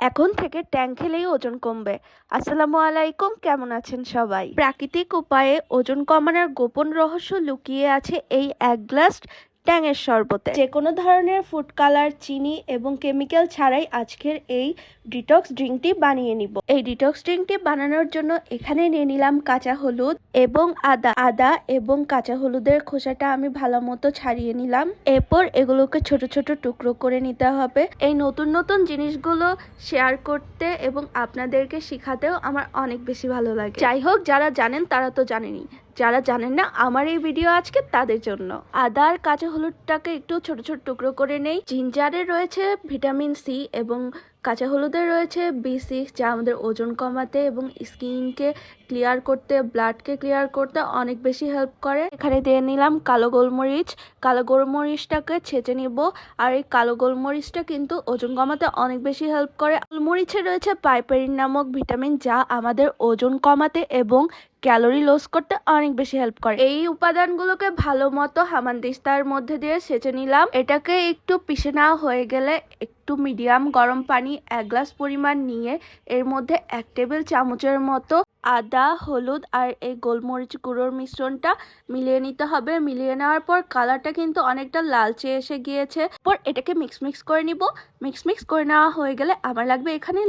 এখন থেকে ট্যাং খেলেই ওজন কমবে। আসসালামু আলাইকুম, কেমন আছেন সবাই? প্রাকৃতিক উপায়ে ওজন কমানোর গোপন রহস্য লুকিয়ে আছে এই 1 গ্লাস ট্যাংয়ের শরবতে। যে কোনো ধরনের ফুড কালার, চিনি এবং কেমিক্যাল ছাড়াই আজকের এই ডিটক্স ড্রিঙ্কটি বানিয়ে নিব। এই ডিটক্স ড্রিঙ্কটি বানানোর জন্য এখানে নিয়ে নিলাম কাঁচা হলুদ এবং আদা এবং কাঁচা হলুদের খোসাটা আমি ভালো মতো ছাড়িয়ে নিলাম। এরপর এগুলোকে ছোট ছোট টুকরো করে নিতে হবে। এই নতুন নতুন জিনিসগুলো শেয়ার করতে এবং আপনাদেরকে শেখাতেও আমার অনেক বেশি ভালো লাগে। যাই হোক, যারা জানেন তারা তো জানেনই, যারা জানেন না আমার এই ভিডিও আজকে তাদের জন্য। আদা আর কাঁচা হলুদটাকে একটু ছোট ছোট টুকরো করে নেই। জিঞ্জারে রয়েছে ভিটামিন সি এবং কাঁচা হলুদে রয়েছে B6, যা আমাদের ওজন কমাতে এবং স্কিনকে ক্লিয়ার করতে, ব্লাডকে ক্লিয়ার করতে অনেক বেশি হেল্প করে। এখানে দিয়ে নিলাম কালো গোলমরিচ। কালো গোলমরিচটাকে ছেঁচে নিব। আর এই কালো গোলমরিচটা কিন্তু ওজন কমাতে অনেক বেশি হেল্প করে। গোলমরিচে রয়েছে পাইপেরিন নামক ভিটামিন, যা আমাদের ওজন কমাতে এবং ক্যালোরি লস করতে অনেক বেশি হেল্প করে। এই উপাদানগুলোকে ভালো মতো হামানদিস্তার মধ্যে দিয়ে সেচে নিলাম। এটাকে একটু পিষে নেওয়া হয়ে গেলে একটু মিডিয়াম গরম পানি 1 গ্লাস পরিমাণ নিয়ে এর মধ্যে 1 টেবিল চামচের মতো আদা, হলুদ আর এই গোলমরিচ গুঁড়োর মিশ্রণটা মিলিয়ে নিতে হবে। মিলিয়ে নেওয়ার পর কালারটা কিন্তু অনেকটা লালচে এসে গিয়েছে। পর এটাকে মিক্স করে নিব। মিক্স করে নেওয়া হয়ে গেলে আমার লাগবে এখানে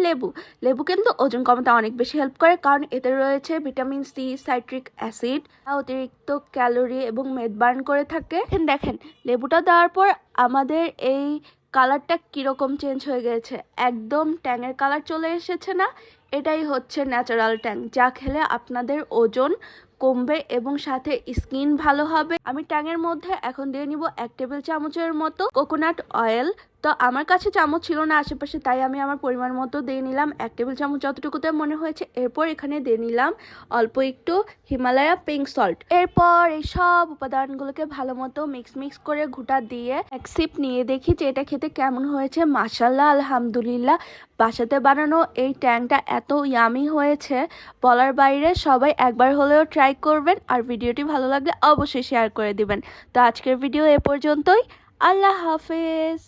লেবু কিন্তু ওজন কমাতে অনেক বেশি হেল্প করে, কারণ এতে রয়েছে ভিটামিন সি, সাইট্রিক অ্যাসিড, অতিরিক্ত ক্যালোরি এবং মেদ বার্ন করে থাকে। দেখেন লেবুটা দেওয়ার পর আমাদের এই কালারটা কিরকম চেঞ্জ হয়ে গেছে, একদম ট্যাংয়ের কালার চলে এসেছে না? এটাই হচ্ছে ন্যাচারাল ট্যাং, যা খেলে আপনাদের ওজন কমবে এবং সাথে স্কিন ভালো হবে। আমি ট্যাংয়ের মধ্যে এখন দিয়ে নিব 1 টেবিল চামচের মতো কোকোনাট অয়েল। তো আমার কাছে চামচ ছিল না আশেপাশে, তাই আমি আমার পরিমাণ মতো দিয়ে নিলাম 1 টেবিল চামচ, যতটুকুতে মনে হয়েছে। এরপর এখানে দিয়ে নিলাম অল্প একটু হিমালয়া পিঙ্ক সল্ট। এরপর এই সব উপাদানগুলোকে ভালো মতো মিক্স করে ঘুটা দিয়ে এক সিপ নিয়ে দেখি যে এটা খেতে কেমন হয়েছে। মাশাআল্লাহ, আলহামদুলিল্লাহ, বাসাতে বানানো এই ট্যাংটা এত ইয়ামি হয়েছে বলার বাইরে। সবাই একবার হলেও ট্রাই করবেন, আর ভিডিওটি ভালো লাগলে অবশ্যই শেয়ার করে দিবেন। তো আজকের ভিডিও এ পর্যন্তই। আল্লাহ হাফেজ।